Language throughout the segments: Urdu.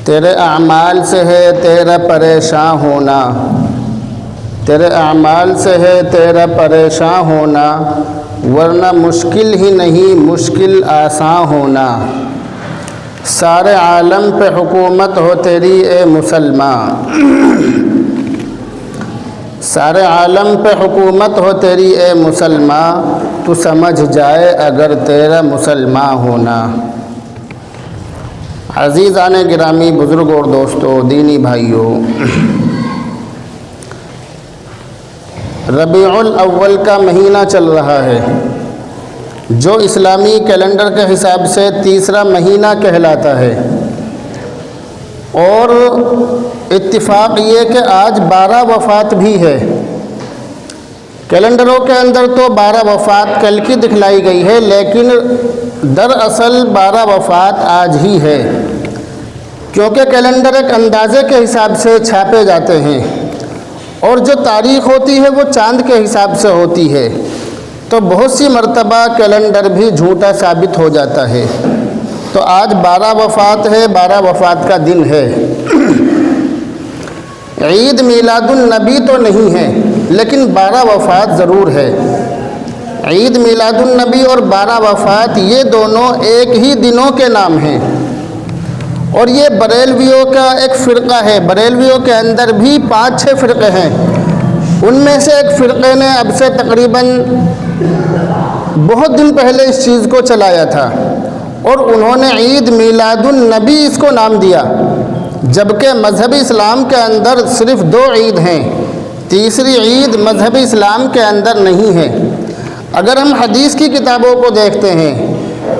تیرے اعمال سے ہے تیرا پریشان ہونا، تیرے اعمال سے ہے تیرا پریشان ہونا، ورنہ مشکل ہی نہیں مشکل آسان ہونا۔ سارے عالم پہ حکومت ہو تیری اے مسلمان، سارے عالم پہ حکومت ہو تیری اے مسلمان، تو سمجھ جائے اگر تیرا مسلمان ہونا۔ عزیزان گرامی، بزرگ اور دوستو، دینی بھائیوں، ربیع الاول کا مہینہ چل رہا ہے جو اسلامی کیلنڈر کے حساب سے تیسرا مہینہ کہلاتا ہے، اور اتفاق یہ کہ آج 12 وفات بھی ہے۔ کیلنڈروں کے اندر تو 12 وفات کل کی دکھلائی گئی ہے، لیکن دراصل 12 وفات آج ہی ہے، کیونکہ کیلنڈر ایک اندازے کے حساب سے چھاپے جاتے ہیں، اور جو تاریخ ہوتی ہے وہ چاند کے حساب سے ہوتی ہے، تو بہت سی مرتبہ کیلنڈر بھی جھوٹا ثابت ہو جاتا ہے۔ تو آج 12 وفات ہے، 12 وفات کا دن ہے۔ عید میلاد النبی تو نہیں ہے، لیکن 12 وفات ضرور ہے۔ عید میلاد النبی اور 12 وفات یہ دونوں ایک ہی دنوں کے نام ہیں، اور یہ بریلویوں کا ایک فرقہ ہے۔ بریلویوں کے اندر بھی 5-6 فرقے ہیں، ان میں سے ایک فرقے نے اب سے تقریباً بہت دن پہلے اس چیز کو چلایا تھا، اور انہوں نے عید میلاد النبی اس کو نام دیا، جبکہ مذہب اسلام کے اندر صرف 2 عید ہیں، تیسری عید مذہب اسلام کے اندر نہیں ہے۔ اگر ہم حدیث کی کتابوں کو دیکھتے ہیں،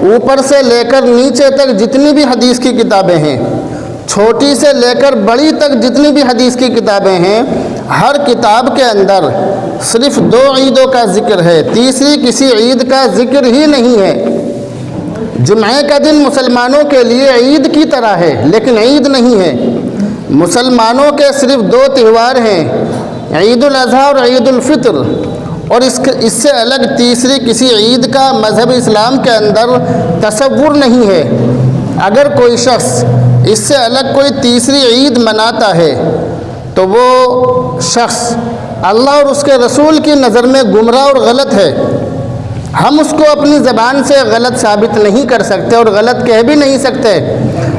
اوپر سے لے کر نیچے تک جتنی بھی حدیث کی کتابیں ہیں، چھوٹی سے لے کر بڑی تک جتنی بھی حدیث کی کتابیں ہیں، ہر کتاب کے اندر صرف 2 عیدوں کا ذکر ہے، تیسری کسی عید کا ذکر ہی نہیں ہے۔ جمعہ کا دن مسلمانوں کے لیے عید کی طرح ہے، لیکن عید نہیں ہے۔ مسلمانوں کے صرف 2 تہوار ہیں، عید الاضحیٰ اور عید الفطر، اور اس سے الگ تیسری کسی عید کا مذہب اسلام کے اندر تصور نہیں ہے۔ اگر کوئی شخص اس سے الگ کوئی تیسری عید مناتا ہے تو وہ شخص اللہ اور اس کے رسول کی نظر میں گمراہ اور غلط ہے۔ ہم اس کو اپنی زبان سے غلط ثابت نہیں کر سکتے اور غلط کہہ بھی نہیں سکتے،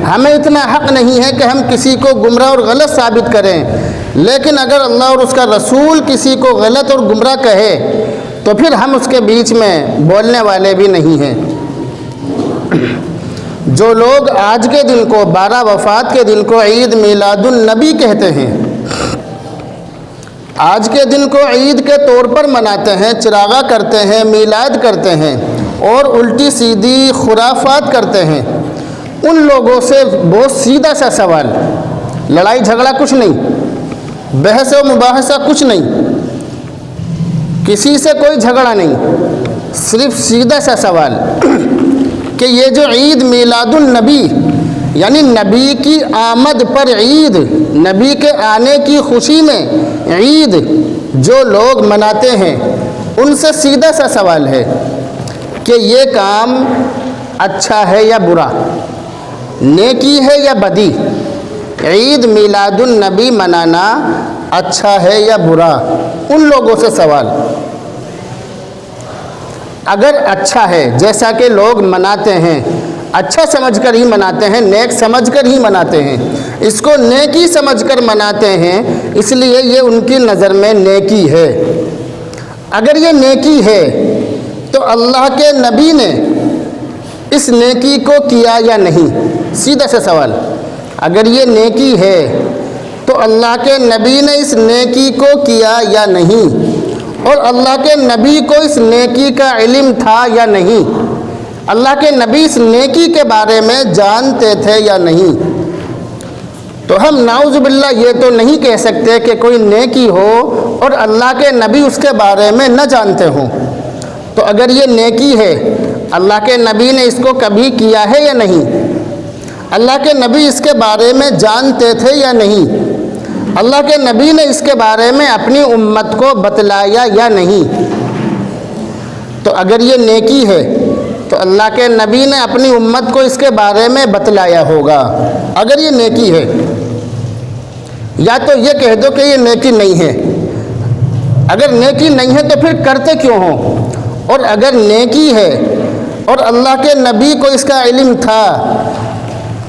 ہمیں اتنا حق نہیں ہے کہ ہم کسی کو گمراہ اور غلط ثابت کریں، لیکن اگر اللہ اور اس کا رسول کسی کو غلط اور گمراہ کہے تو پھر ہم اس کے بیچ میں بولنے والے بھی نہیں ہیں۔ جو لوگ آج کے دن کو 12 وفات کے دن کو عید میلاد النبی کہتے ہیں، آج کے دن کو عید کے طور پر مناتے ہیں، چراغاں کرتے ہیں، میلاد کرتے ہیں اور الٹی سیدھی خرافات کرتے ہیں، ان لوگوں سے بہت سیدھا سا سوال، لڑائی جھگڑا کچھ نہیں، بحث و مباحثہ کچھ نہیں، کسی سے کوئی جھگڑا نہیں، صرف سیدھا سا سوال کہ یہ جو عید میلاد النبی یعنی نبی کی آمد پر عید، نبی کے آنے کی خوشی میں عید جو لوگ مناتے ہیں، ان سے سیدھا سا سوال ہے کہ یہ کام اچھا ہے یا برا، نیکی ہے یا بدی؟ عید میلاد النبی منانا اچھا ہے یا برا؟ ان لوگوں سے سوال۔ اگر اچھا ہے، جیسا کہ لوگ مناتے ہیں، اچھا سمجھ کر ہی مناتے ہیں، نیک سمجھ کر ہی مناتے ہیں، اس کو نیکی سمجھ کر مناتے ہیں، اس لیے یہ ان کی نظر میں نیکی ہے۔ اگر یہ نیکی ہے تو اللہ کے نبی نے اس نیکی کو کیا یا نہیں؟ سیدھا سا سوال۔ اگر یہ نیکی ہے تو اللہ کے نبی نے اس نیکی کو کیا یا نہیں؟ اور اللہ کے نبی کو اس نیکی کا علم تھا یا نہیں؟ اللہ کے نبی اس نیکی کے بارے میں جانتے تھے یا نہیں؟ تو ہم نعوذ باللہ یہ تو نہیں کہہ سکتے کہ کوئی نیکی ہو اور اللہ کے نبی اس کے بارے میں نہ جانتے ہوں۔ تو اگر یہ نیکی ہے، اللہ کے نبی نے اس کو کبھی کیا ہے یا نہیں؟ اللہ کے نبی اس کے بارے میں جانتے تھے یا نہیں؟ اللہ کے نبی نے اس کے بارے میں اپنی امت کو بتلایا یا نہیں؟ تو اگر یہ نیکی ہے تو اللہ کے نبی نے اپنی امت کو اس کے بارے میں بتلایا ہوگا اگر یہ نیکی ہے، یا تو یہ کہہ دو کہ یہ نیکی نہیں ہے۔ اگر نیکی نہیں ہے تو پھر کرتے کیوں ہو؟ اور اگر نیکی ہے اور اللہ کے نبی کو اس کا علم تھا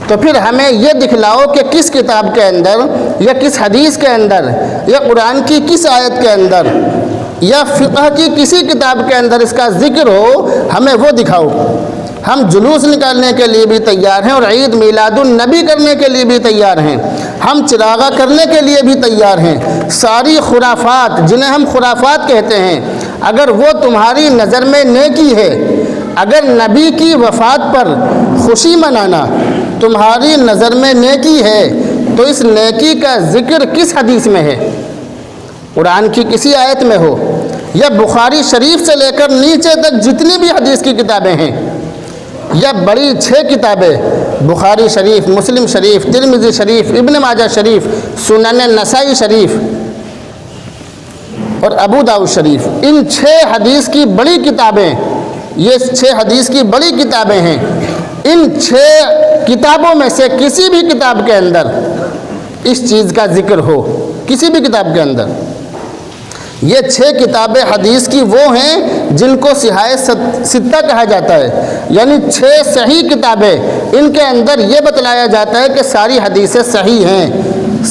تو پھر ہمیں یہ دکھلاؤ کہ کس کتاب کے اندر یا کس حدیث کے اندر یا قرآن کی کس آیت کے اندر یا فقہ کی کسی کتاب کے اندر اس کا ذکر ہو، ہمیں وہ دکھاؤ۔ ہم جلوس نکالنے کے لیے بھی تیار ہیں اور عید میلاد النبی کرنے کے لیے بھی تیار ہیں، ہم چراغا کرنے کے لیے بھی تیار ہیں۔ ساری خرافات جنہیں ہم خرافات کہتے ہیں، اگر وہ تمہاری نظر میں نیکی ہے، اگر نبی کی وفات پر خوشی منانا تمہاری نظر میں نیکی ہے، تو اس نیکی کا ذکر کس حدیث میں ہے؟ قرآن کی کسی آیت میں ہو، یا بخاری شریف سے لے کر نیچے تک جتنی بھی حدیث کی کتابیں ہیں، یا بڑی 6 کتابیں بخاری شریف، مسلم شریف، ترمذی شریف، ابن ماجہ شریف، سنن نسائی شریف اور ابو داؤد شریف، ان 6 حدیث کی بڑی کتابیں، یہ 6 حدیث کی بڑی کتابیں ہیں، ان 6 کتابوں میں سے کسی بھی کتاب کے اندر اس چیز کا ذکر ہو، کسی بھی کتاب کے اندر، یہ 6 کتابیں حدیث کی وہ ہیں جن کو صحاح ستہ کہا جاتا ہے، یعنی 6 صحیح کتابیں، ان کے اندر یہ بتلایا جاتا ہے کہ ساری حدیثیں صحیح ہیں،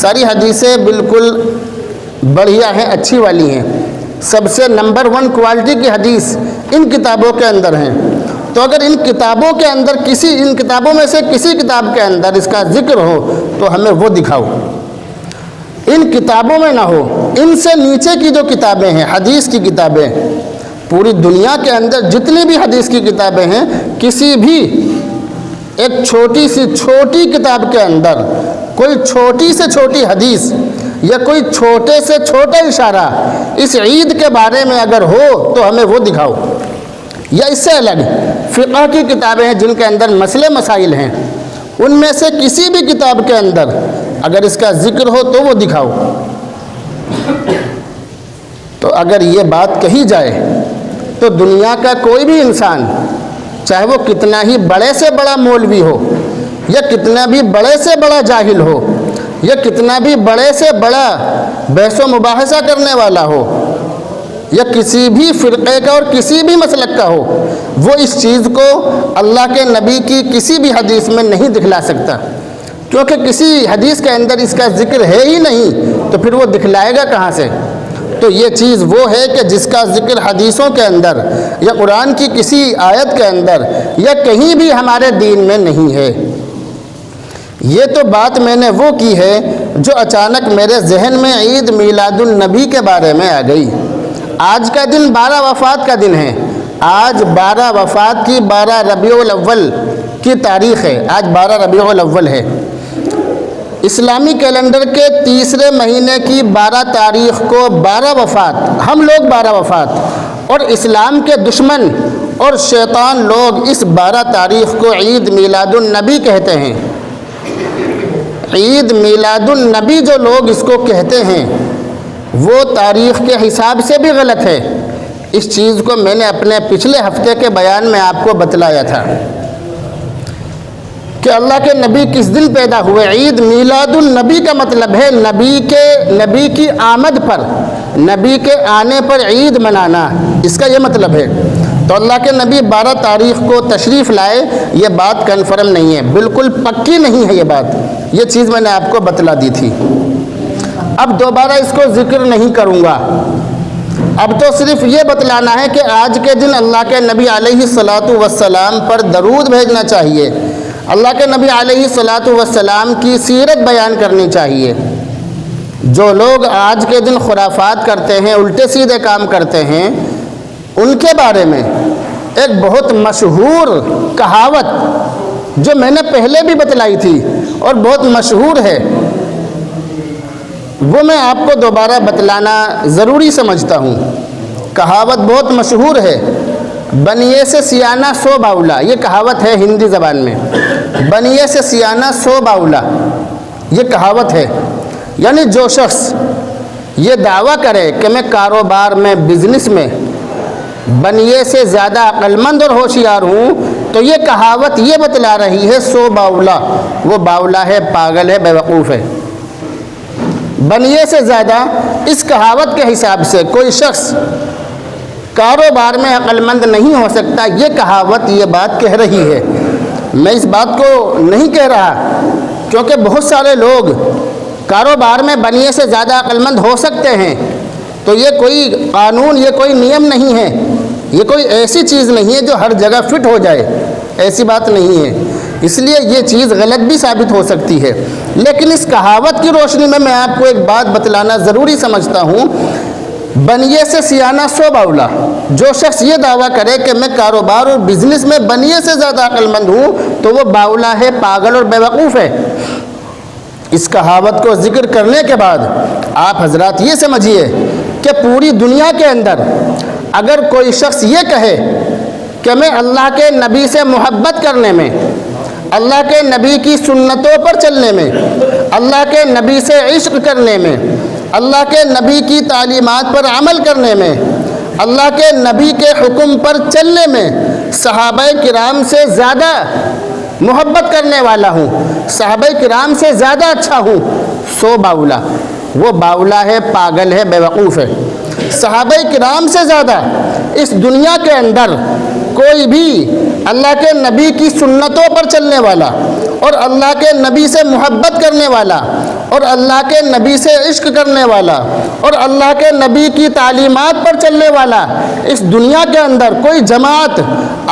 ساری حدیثیں بالکل بڑھیا ہیں، اچھی والی ہیں، سب سے نمبر 1 کوالٹی کی حدیث ان کتابوں کے اندر ہیں۔ تو اگر ان کتابوں کے اندر ان کتابوں میں سے کسی کتاب کے اندر اس کا ذکر ہو تو ہمیں وہ دکھاؤ۔ ان کتابوں میں نہ ہو، ان سے نیچے کی جو کتابیں ہیں، حدیث کی کتابیں، پوری دنیا کے اندر جتنی بھی حدیث کی کتابیں ہیں، کسی بھی ایک چھوٹی سی چھوٹی کتاب کے اندر کوئی چھوٹی سے چھوٹی حدیث یا کوئی چھوٹے سے چھوٹا اشارہ اس عید کے بارے میں اگر ہو تو ہمیں وہ دکھاؤ۔ یا اس سے الگ فقہ کی کتابیں ہیں جن کے اندر مسئلے مسائل ہیں، ان میں سے کسی بھی کتاب کے اندر اگر اس کا ذکر ہو تو وہ دکھاؤ۔ تو اگر یہ بات کہی جائے تو دنیا کا کوئی بھی انسان، چاہے وہ کتنا ہی بڑے سے بڑا مولوی ہو، یا کتنا بھی بڑے سے بڑا جاہل ہو، یا کتنا بھی بڑے سے بڑا بحث و مباحثہ کرنے والا ہو، یا کسی بھی فرقے کا اور کسی بھی مسلک کا ہو، وہ اس چیز کو اللہ کے نبی کی کسی بھی حدیث میں نہیں دکھلا سکتا، کیونکہ کسی حدیث کے اندر اس کا ذکر ہے ہی نہیں، تو پھر وہ دکھلائے گا کہاں سے؟ تو یہ چیز وہ ہے کہ جس کا ذکر حدیثوں کے اندر یا قرآن کی کسی آیت کے اندر یا کہیں بھی ہمارے دین میں نہیں ہے۔ یہ تو بات میں نے وہ کی ہے جو اچانک میرے ذہن میں عید میلاد النبی کے بارے میں آ گئی۔ آج کا دن 12 وفات کا دن ہے، آج 12 وفات کی 12 ربیع الاول کی تاریخ ہے، آج 12 ربیع الاول ہے۔ اسلامی کیلنڈر کے تیسرے مہینے کی 12 تاریخ کو 12 وفات، ہم لوگ 12 وفات، اور اسلام کے دشمن اور شیطان لوگ اس 12 تاریخ کو عید میلاد النبی کہتے ہیں۔ عید میلاد النبی جو لوگ اس کو کہتے ہیں وہ تاریخ کے حساب سے بھی غلط ہے۔ اس چیز کو میں نے اپنے پچھلے ہفتے کے بیان میں آپ کو بتلایا تھا کہ اللہ کے نبی کس دن پیدا ہوئے۔ عید میلاد النبی کا مطلب ہے نبی کی آمد پر، نبی کے آنے پر عید منانا، اس کا یہ مطلب ہے۔ تو اللہ کے نبی 12 تاریخ کو تشریف لائے، یہ بات کنفرم نہیں ہے، بالکل پکی نہیں ہے یہ بات، یہ چیز میں نے آپ کو بتلا دی تھی۔ اب دوبارہ اس کو ذکر نہیں کروں گا، اب تو صرف یہ بتلانا ہے کہ آج کے دن اللہ کے نبی علیہ الصلاۃ والسلام پر درود بھیجنا چاہیے، اللہ کے نبی علیہ الصلاۃ والسلام کی سیرت بیان کرنی چاہیے۔ جو لوگ آج کے دن خرافات کرتے ہیں، الٹے سیدھے کام کرتے ہیں، ان کے بارے میں ایک بہت مشہور کہاوت جو میں نے پہلے بھی بتلائی تھی اور بہت مشہور ہے، وہ میں آپ کو دوبارہ بتلانا ضروری سمجھتا ہوں۔ کہاوت بہت مشہور ہے، بنیے سے سیانہ 100 باولا، یہ کہاوت ہے ہندی زبان میں، بنیے سے سیانہ 100 باولا، یہ کہاوت ہے۔ یعنی جو شخص یہ دعویٰ کرے کہ میں کاروبار میں، بزنس میں بنیے سے زیادہ عقلمند اور ہوشیار ہوں، تو یہ کہاوت یہ بتلا رہی ہے سو باولا، وہ باولا ہے، پاگل ہے، بیوقوف ہے۔ بنیے سے زیادہ، اس کہاوت کے حساب سے کوئی شخص کاروبار میں عقلمند نہیں ہو سکتا، یہ کہاوت یہ بات کہہ رہی ہے۔ میں اس بات کو نہیں کہہ رہا، کیونکہ بہت سارے لوگ کاروبار میں بنیے سے زیادہ عقلمند ہو سکتے ہیں، تو یہ کوئی قانون، یہ کوئی نیم نہیں ہے، یہ کوئی ایسی چیز نہیں ہے جو ہر جگہ فٹ ہو جائے، ایسی بات نہیں ہے۔ اس لیے یہ چیز غلط بھی ثابت ہو سکتی ہے، لیکن اس کہاوت کی روشنی میں آپ کو ایک بات بتلانا ضروری سمجھتا ہوں، بنیے سے سیانہ سو باولا۔ جو شخص یہ دعویٰ کرے کہ میں کاروبار اور بزنس میں بنیے سے زیادہ عقلمند ہوں، تو وہ باولا ہے، پاگل اور بیوقوف ہے۔ اس کہاوت کو ذکر کرنے کے بعد آپ حضرات یہ سمجھیے کہ پوری دنیا کے اندر اگر کوئی شخص یہ کہے کہ میں اللہ کے نبی سے محبت کرنے میں، اللہ کے نبی کی سنتوں پر چلنے میں، اللہ کے نبی سے عشق کرنے میں، اللہ کے نبی کی تعلیمات پر عمل کرنے میں، اللہ کے نبی کے حکم پر چلنے میں صحابہ کرام سے زیادہ محبت کرنے والا ہوں، صحابہ کرام سے زیادہ اچھا ہوں، سو باولا، وہ باولا ہے، پاگل ہے، بیوقوف ہے۔ صحابہ کرام سے زیادہ اس دنیا کے اندر کوئی بھی اللہ کے نبی کی سنتوں پر چلنے والا اور اللہ کے نبی سے محبت کرنے والا اور اللہ کے نبی سے عشق کرنے والا اور اللہ کے نبی کی تعلیمات پر چلنے والا اس دنیا کے اندر کوئی جماعت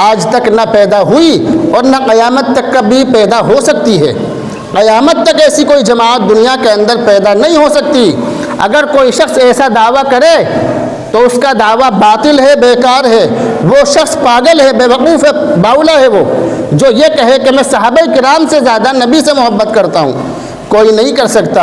آج تک نہ پیدا ہوئی اور نہ قیامت تک کبھی پیدا ہو سکتی ہے۔ قیامت تک ایسی کوئی جماعت دنیا کے اندر پیدا نہیں ہو سکتی۔ اگر کوئی شخص ایسا دعویٰ کرے تو اس کا دعویٰ باطل ہے، بیکار ہے، وہ شخص پاگل ہے، بیوقوف ہے، باولا ہے وہ، جو یہ کہے کہ میں صحابہ کرام سے زیادہ نبی سے محبت کرتا ہوں۔ کوئی نہیں کر سکتا۔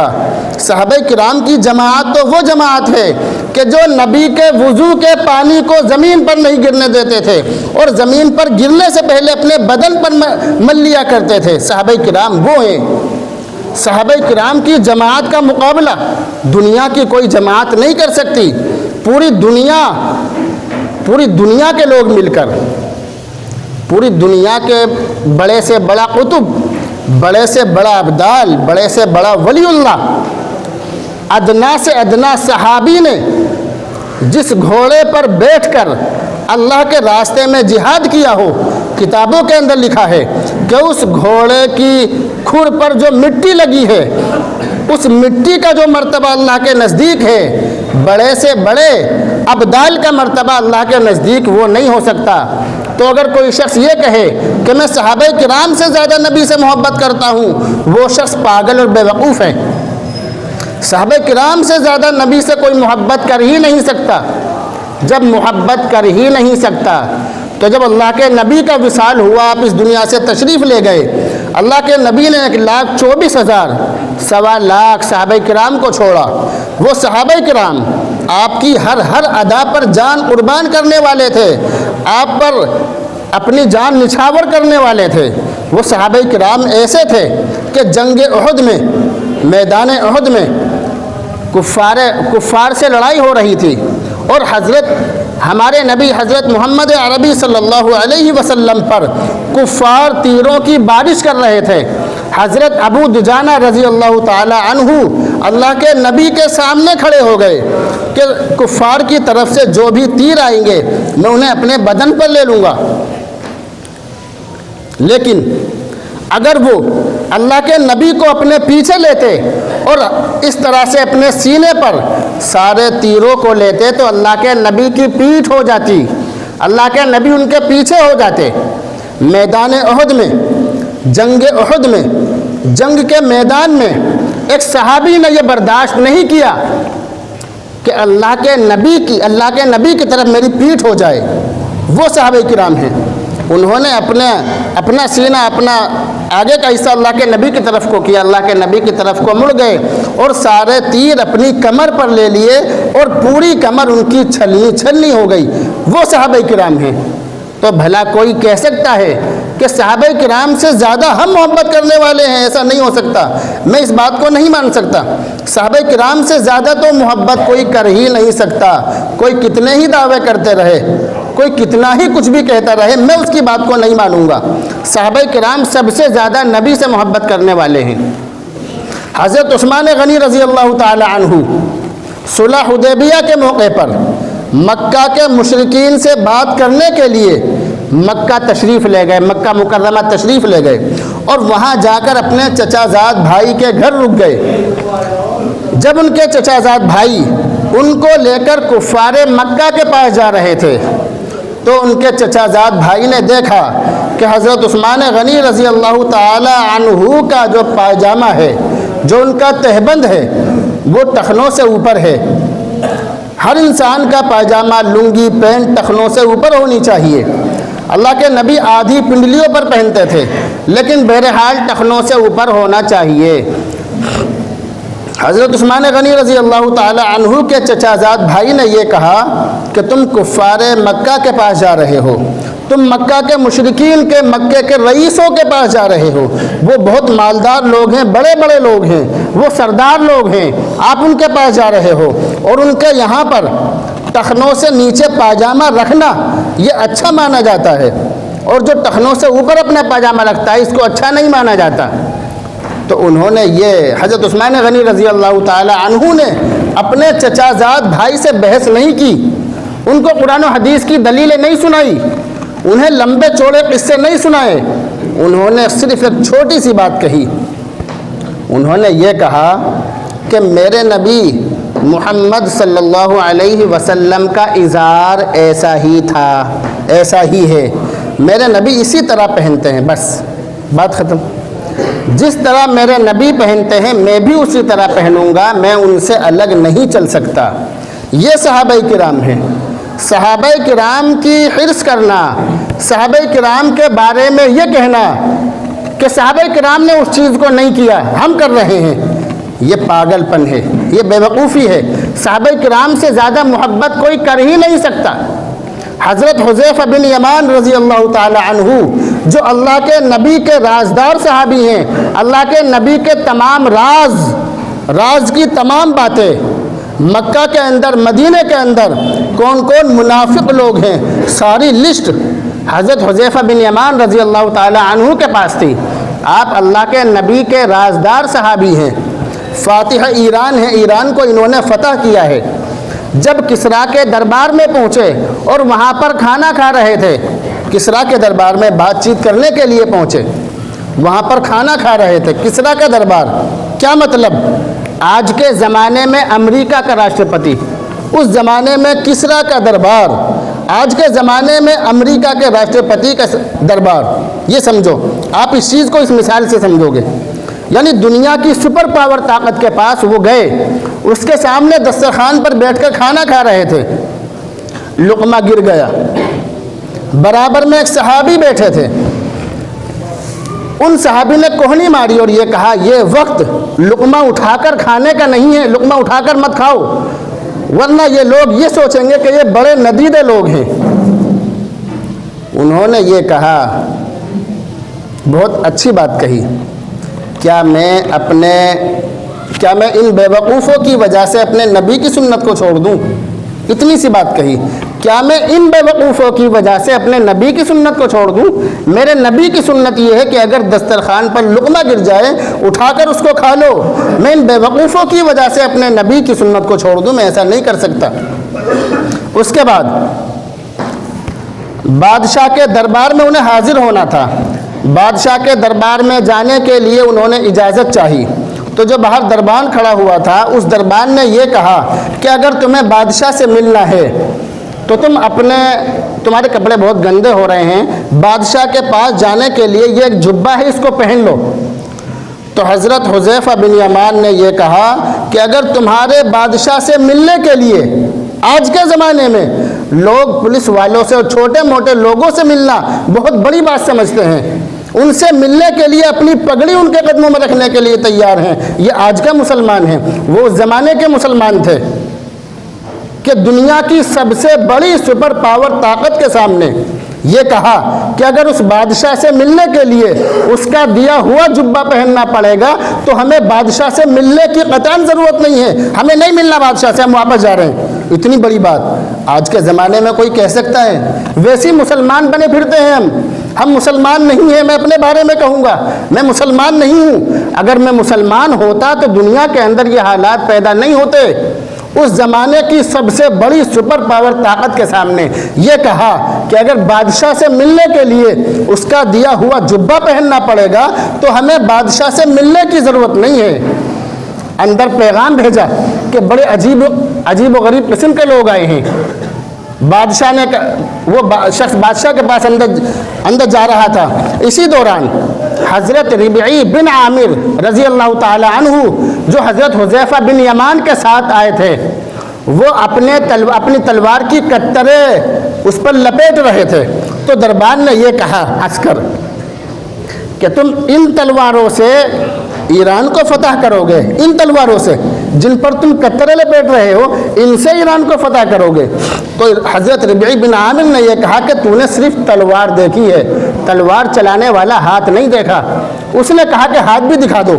صحابہ کرام کی جماعت تو وہ جماعت ہے کہ جو نبی کے وضو کے پانی کو زمین پر نہیں گرنے دیتے تھے اور زمین پر گرنے سے پہلے اپنے بدن پر مل لیا کرتے تھے، صحابہ کرام وہ ہیں۔ صحابہ کرام کی جماعت کا مقابلہ دنیا کی کوئی جماعت نہیں کر سکتی۔ پوری دنیا کے لوگ مل کر، پوری دنیا کے بڑے سے بڑا قطب، بڑے سے بڑا ابدال، بڑے سے بڑا ولی اللہ، ادنا سے ادنا صحابی نے جس گھوڑے پر بیٹھ کر اللہ کے راستے میں جہاد کیا ہو، کتابوں کے اندر لکھا ہے کہ اس گھوڑے کی کھر پر جو مٹی لگی ہے، اس مٹی کا جو مرتبہ اللہ کے نزدیک ہے، بڑے سے بڑے ابدال کا مرتبہ اللہ کے نزدیک وہ نہیں ہو سکتا۔ تو اگر کوئی شخص یہ کہے کہ میں صحابہ کرام سے زیادہ نبی سے محبت کرتا ہوں، وہ شخص پاگل اور بیوقوف ہے۔ صحابہ کرام سے زیادہ نبی سے کوئی محبت کر ہی نہیں سکتا۔ جب محبت کر ہی نہیں سکتا تو جب اللہ کے نبی کا وصال ہوا، آپ اس دنیا سے تشریف لے گئے، اللہ کے نبی نے 1,24,000 سوا لاکھ صحابہ کرام کو چھوڑا۔ وہ صحابہ کرام آپ کی ہر ادا پر جان قربان کرنے والے تھے، آپ پر اپنی جان نچھاور کرنے والے تھے۔ وہ صحابہ کرام ایسے تھے کہ جنگ احد میں، میدان احد میں کفار سے لڑائی ہو رہی تھی اور ہمارے نبی حضرت محمد عربی صلی اللہ علیہ وسلم پر کفار تیروں کی بارش کر رہے تھے۔ حضرت ابو دجانہ رضی اللہ تعالی عنہ اللہ کے نبی کے سامنے کھڑے ہو گئے کہ کفار کی طرف سے جو بھی تیر آئیں گے میں انہیں اپنے بدن پر لے لوں گا، لیکن اگر وہ اللہ کے نبی کو اپنے پیچھے لیتے اور اس طرح سے اپنے سینے پر سارے تیروں کو لیتے تو اللہ کے نبی کی پیٹھ ہو جاتی، اللہ کے نبی ان کے پیچھے ہو جاتے۔ میدان احد میں، جنگ احد میں، جنگ کے میدان میں ایک صحابی نے یہ برداشت نہیں کیا کہ اللہ کے نبی کی طرف میری پیٹھ ہو جائے۔ وہ صحابہ کرام ہیں، انہوں نے اپنا سینہ، اپنا آگے کا حصہ اللہ کے نبی کی طرف کو کیا، اللہ کے نبی کی طرف کو مڑ گئے اور سارے تیر اپنی کمر پر لے لیے اور پوری کمر ان کی چھلنی ہو گئی۔ وہ صحابہ کرام ہیں۔ تو بھلا کوئی کہہ سکتا ہے کہ صحابہ کرام سے زیادہ ہم محبت کرنے والے ہیں؟ ایسا نہیں ہو سکتا۔ میں اس بات کو نہیں مان سکتا۔ صحابہ کرام سے زیادہ تو محبت کوئی کر ہی نہیں سکتا، کوئی کتنے ہی دعوے کرتے رہے۔ کوئی کتنا ہی کچھ بھی کہتا رہے میں اس کی بات کو نہیں مانوں گا۔ صحابہ کرام سب سے زیادہ نبی سے محبت کرنے والے ہیں۔ حضرت عثمان غنی رضی اللہ تعالی عنہ صلح حدیبیہ کے موقع پر مکہ کے مشرکین سے بات کرنے کے لیے مکہ تشریف لے گئے، مکہ مکرمہ تشریف لے گئے اور وہاں جا کر اپنے چچا زاد بھائی کے گھر رک گئے۔ جب ان کے چچا زاد بھائی ان کو لے کر کفار مکہ کے پاس جا رہے تھے تو ان کے چچا زاد بھائی نے دیکھا کہ حضرت عثمان غنی رضی اللہ تعالی عنہ کا جو پائجامہ ہے، جو ان کا تہبند ہے، وہ ٹخنوں سے اوپر ہے۔ ہر انسان کا پائجامہ، لنگی، پینٹ ٹخنوں سے اوپر ہونی چاہیے۔ اللہ کے نبی آدھی پنڈلیوں پر پہنتے تھے لیکن بہرحال ٹخنوں سے اوپر ہونا چاہیے۔ حضرت عثمان غنی رضی اللہ تعالی عنہ کے چچا زاد بھائی نے یہ کہا کہ تم کفار مکہ کے پاس جا رہے ہو، تم مکہ کے مشرکین کے، مکے کے رئیسوں کے پاس جا رہے ہو، وہ بہت مالدار لوگ ہیں، بڑے بڑے لوگ ہیں، وہ سردار لوگ ہیں، آپ ان کے پاس جا رہے ہو اور ان کے یہاں پر ٹخنوں سے نیچے پاجامہ رکھنا یہ اچھا مانا جاتا ہے، اور جو ٹخنوں سے اوپر اپنا پاجامہ رکھتا ہے اس کو اچھا نہیں مانا جاتا۔ تو انہوں نے یہ حضرت عثمان غنی رضی اللہ تعالی عنہ نے اپنے چچا زاد بھائی سے بحث نہیں کی، ان کو قرآن و حدیث کی دلیلیں نہیں سنائی، انہیں لمبے چوڑے قصے نہیں سنائے، انہوں نے صرف ایک چھوٹی سی بات کہی۔ انہوں نے یہ کہا کہ میرے نبی محمد صلی اللہ علیہ وسلم کا ازار ایسا ہی تھا، ایسا ہی ہے، میرے نبی اسی طرح پہنتے ہیں، بس بات ختم۔ جس طرح میرے نبی پہنتے ہیں میں بھی اسی طرح پہنوں گا، میں ان سے الگ نہیں چل سکتا۔ یہ صحابہ کرام ہیں۔ صحابہ کرام کی حرص کرنا، صحابہ کرام کے بارے میں یہ کہنا کہ صحابہ کرام نے اس چیز کو نہیں کیا، ہم کر رہے ہیں، یہ پاگل پن ہے، یہ بے وقوفی ہے۔ صحابہ کرام سے زیادہ محبت کوئی کر ہی نہیں سکتا۔ حضرت حذیفہ بن یمان رضی اللہ تعالی عنہ جو اللہ کے نبی کے رازدار صحابی ہیں، اللہ کے نبی کے تمام راز کی تمام باتیں، مکہ کے اندر، مدینہ کے اندر کون کون منافق لوگ ہیں، ساری لسٹ حضرت حذیفہ بن یمان رضی اللہ تعالی عنہ کے پاس تھی۔ آپ اللہ کے نبی کے رازدار صحابی ہیں، فاتح ایران ہیں، ایران کو انہوں نے فتح کیا ہے۔ جب کسریٰ کے دربار میں پہنچے اور وہاں پر کھانا کھا رہے تھے، کسریٰ کے دربار میں بات چیت کرنے کے لیے پہنچے، وہاں پر کھانا کھا رہے تھے۔ کسریٰ کا دربار کیا مطلب؟ آج کے زمانے میں امریکہ کا راشٹرپتی، اس زمانے میں کسریٰ کا دربار، آج کے زمانے میں امریکہ کے راشٹرپتی کا دربار، یہ سمجھو، آپ اس چیز کو اس مثال سے سمجھو گے۔ یعنی دنیا کی سپر پاور طاقت کے پاس وہ گئے، اس کے سامنے دسترخوان پر بیٹھ کر کھانا کھا رہے تھے، لقمہ گر گیا، برابر میں ایک صحابی بیٹھے تھے، ان صحابی نے کوہنی ماری اور یہ کہا یہ وقت لقمہ اٹھا کر کھانے کا نہیں ہے، لقمہ اٹھا کر مت کھاؤ ورنہ یہ لوگ یہ سوچیں گے کہ یہ بڑے ندیدے لوگ ہیں۔ انہوں نے یہ کہا، بہت اچھی بات کہی، کیا میں ان بے وقوفوں کی وجہ سے اپنے نبی کی سنت کو چھوڑ دوں؟ اتنی سی بات کہی، کیا میں ان بے وقوفوں کی وجہ سے اپنے نبی کی سنت کو چھوڑ دوں؟ میرے نبی کی سنت یہ ہے کہ اگر دسترخوان پر لقمہ گر جائے اٹھا کر اس کو کھا لو، میں ان بے وقوفوں کی وجہ سے اپنے نبی کی سنت کو چھوڑ دوں؟ میں ایسا نہیں کر سکتا۔ اس کے بعد بادشاہ کے دربار میں انہیں حاضر ہونا تھا، بادشاہ کے دربار میں جانے کے لیے انہوں نے اجازت چاہی، تو جو باہر دربان کھڑا ہوا تھا اس دربان نے یہ کہا کہ اگر تمہیں بادشاہ سے ملنا ہے تو تمہارے کپڑے بہت گندے ہو رہے ہیں، بادشاہ کے پاس جانے کے لیے یہ ایک جبہ ہے، اس کو پہن لو۔ تو حضرت حذیفہ بن یمان نے یہ کہا کہ اگر تمہارے بادشاہ سے ملنے کے لیے، آج کے زمانے میں لوگ پولیس والوں سے اور چھوٹے موٹے لوگوں سے ملنا بہت بڑی بات سمجھتے ہیں، ان سے ملنے کے لیے اپنی پگڑی ان کے قدموں میں رکھنے کے لیے تیار ہیں، یہ آج کا مسلمان ہیں، وہ اس زمانے کے مسلمان تھے کہ دنیا کی سب سے بڑی سپر پاور طاقت کے سامنے یہ کہا کہ اگر اس بادشاہ سے ملنے کے لیے اس کا دیا ہوا جبہ پہننا پڑے گا تو ہمیں بادشاہ سے ملنے کی قطعاً ضرورت نہیں ہے، ہمیں نہیں ملنا بادشاہ سے، ہم واپس جا رہے ہیں۔ اتنی بڑی بات آج کے زمانے میں کوئی کہہ سکتا ہے؟ ویسی مسلمان بنے پھرتے ہیں ہم مسلمان نہیں ہیں۔ میں اپنے بارے میں کہوں گا میں مسلمان نہیں ہوں۔ اگر میں مسلمان ہوتا تو دنیا کے اندر یہ حالات پیدا نہیں ہوتے۔ اس زمانے کی سب سے بڑی سپر پاور طاقت کے سامنے یہ کہا کہ اگر بادشاہ سے ملنے کے لیے اس کا دیا ہوا جبہ پہننا پڑے گا تو ہمیں بادشاہ سے ملنے کی ضرورت نہیں ہے۔ اندر پیغام بھیجا کہ بڑے عجیب و غریب قسم کے لوگ آئے ہیں۔ بادشاہ نے وہ شخص بادشاہ کے پاس اندر جا رہا تھا۔ اسی دوران حضرت ربعی بن عامر رضی اللہ تعالی عنہ جو حضرت حذیفہ بن یمان کے ساتھ آئے تھے، وہ اپنی تلوار کی کترے اس پر لپیٹ رہے تھے۔ تو دربار نے یہ کہا ہنس کر کہ تم ان تلواروں سے ایران کو فتح کرو گے، ان تلواروں سے جن پر تم کترے لپیٹ رہے ہو ان سے ایران کو فتح کرو گے۔ تو حضرت ربعی بن عامر نے یہ کہا کہ تو نے صرف تلوار دیکھی ہے، تلوار چلانے والا ہاتھ نہیں دیکھا۔ اس نے کہا کہ ہاتھ بھی دکھا دو۔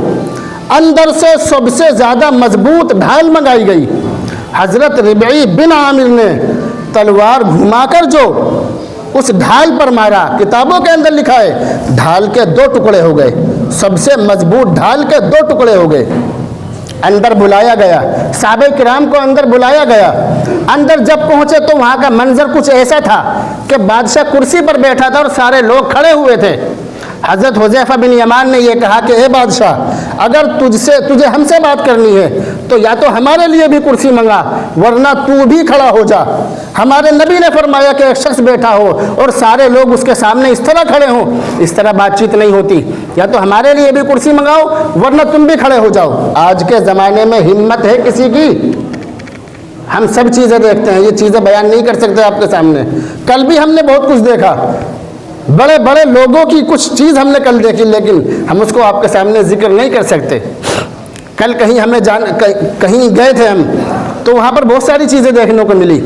اندر سے سب سے زیادہ مضبوط ڈھال منگائی گئی۔ حضرت ربعی بن عامر نے تلوار گھما کر جو اس ڈھال پر مارا، کتابوں کے اندر لکھا ہے ڈھال کے 2 ٹکڑے ہو گئے، سب سے مضبوط ڈھال کے 2 ٹکڑے ہو گئے۔ اندر بلایا گیا، صحابہ کرام کو اندر بلایا گیا۔ اندر جب پہنچے تو وہاں کا منظر کچھ ایسا تھا کہ بادشاہ کرسی پر بیٹھا تھا اور سارے لوگ کھڑے ہوئے تھے۔ حضرت حذیفہ بن یمان نے یہ کہا کہ اے بادشاہ، اگر تجھے ہم سے بات کرنی ہے تو یا تو ہمارے لیے بھی کرسی منگا ورنہ تو بھی کھڑا ہو جا۔ ہمارے نبی نے فرمایا کہ ایک شخص بیٹھا ہو اور سارے لوگ اس کے سامنے اس طرح کھڑے ہوں، اس طرح بات چیت نہیں ہوتی، یا تو ہمارے لیے بھی کرسی منگاؤ ورنہ تم بھی کھڑے ہو جاؤ۔ آج کے زمانے میں ہمت ہے کسی کی؟ ہم سب چیزیں دیکھتے ہیں، یہ چیزیں بیان نہیں کر سکتے آپ کے سامنے۔ کل بھی ہم نے بہت کچھ دیکھا، بڑے بڑے لوگوں کی کچھ چیز ہم نے کل دیکھی، لیکن ہم اس کو آپ کے سامنے ذکر نہیں کر سکتے۔ کل کہیں گئے تھے ہم، تو وہاں پر بہت ساری چیزیں دیکھنے کو ملی،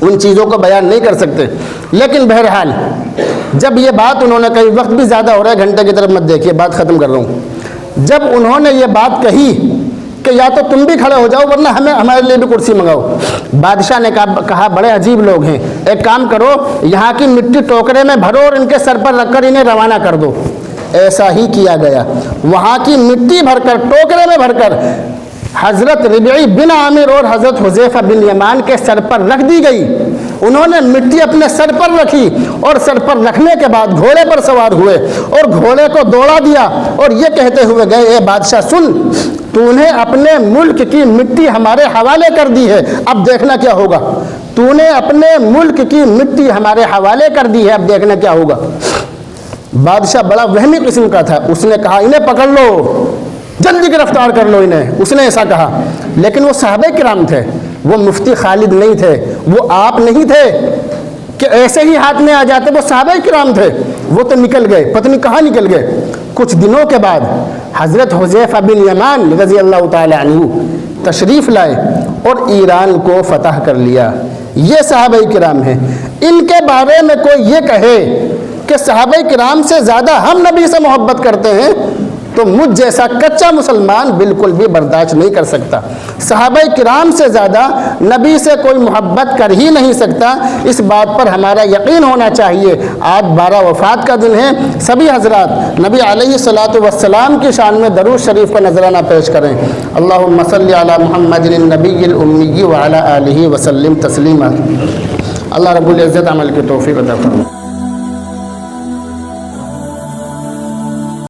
ان چیزوں کو بیان نہیں کر سکتے۔ لیکن بہرحال جب یہ بات انہوں نے کہی، وقت بھی زیادہ ہو رہا ہے، گھنٹے کی طرف مت دیکھیے، بات ختم کر رہا ہوں۔ جب انہوں نے یہ بات کہی کہ یا تو تم بھی کھڑے ہو جاؤ ورنہ ہمارے لیے بھی کرسی منگاؤ، بادشاہ نے کہا بڑے عجیب لوگ ہیں، ایک کام کرو، یہاں کی مٹی ٹوکرے میں بھرو اور ان کے سر پر رکھ کر انہیں روانہ کر دو۔ ایسا ہی کیا گیا، وہاں کی مٹی بھر کر ٹوکرے میں بھر کر حضرت ربعی بن عامر اور حضرت حذیفہ بن یمان کے سر پر رکھ دی گئی۔ انہوں نے مٹی اپنے سر پر رکھی اور سر پر رکھنے کے بعد گھوڑے پر سوار ہوئے اور گھوڑے کو دوڑا دیا اور یہ کہتے ہوئے گئے، اے بادشاہ سن، تو نے اپنے ملک کی مٹی ہمارے حوالے کر دی ہے، اب دیکھنا کیا ہوگا۔ تو نے اپنے ملک کی مٹی ہمارے حوالے کر دی ہے، اب دیکھنا کیا ہوگا۔ بادشاہ بڑا وہمی قسم کا تھا، اس نے کہا انہیں پکڑ لو، جلدی گرفتار کر لو انہیں، اس نے ایسا کہا۔ لیکن وہ صحابہ کرام تھے، وہ مفتی خالد نہیں تھے، وہ آپ نہیں تھے کہ ایسے ہی ہاتھ میں آ جاتے، وہ صحابہ کرام تھے، وہ تو نکل گئے، پتہ نہیں کہاں نکل گئے۔ کچھ دنوں کے بعد حضرت حذیفہ بن یمان رضی اللہ تعالی عنہ تشریف لائے اور ایران کو فتح کر لیا۔ یہ صحابہ کرام ہیں۔ ان کے بارے میں کوئی یہ کہے کہ صحابہ کرام سے زیادہ ہم نبی سے محبت کرتے ہیں تو مجھ جیسا کچا مسلمان بالکل بھی برداشت نہیں کر سکتا۔ صحابہ کرام سے زیادہ نبی سے کوئی محبت کر ہی نہیں سکتا، اس بات پر ہمارا یقین ہونا چاہیے۔ آج 12 وفات کا دن ہے، سبھی حضرات نبی علیہ الصلاۃ والسلام کی شان میں درود شریف کا نذرانہ پیش کریں۔ اللہم صلی علی محمد النبی الامی وعلی آلہ وسلم تسلیما۔ اللہ رب العزت عمل کی توفیق عطا فرمائے۔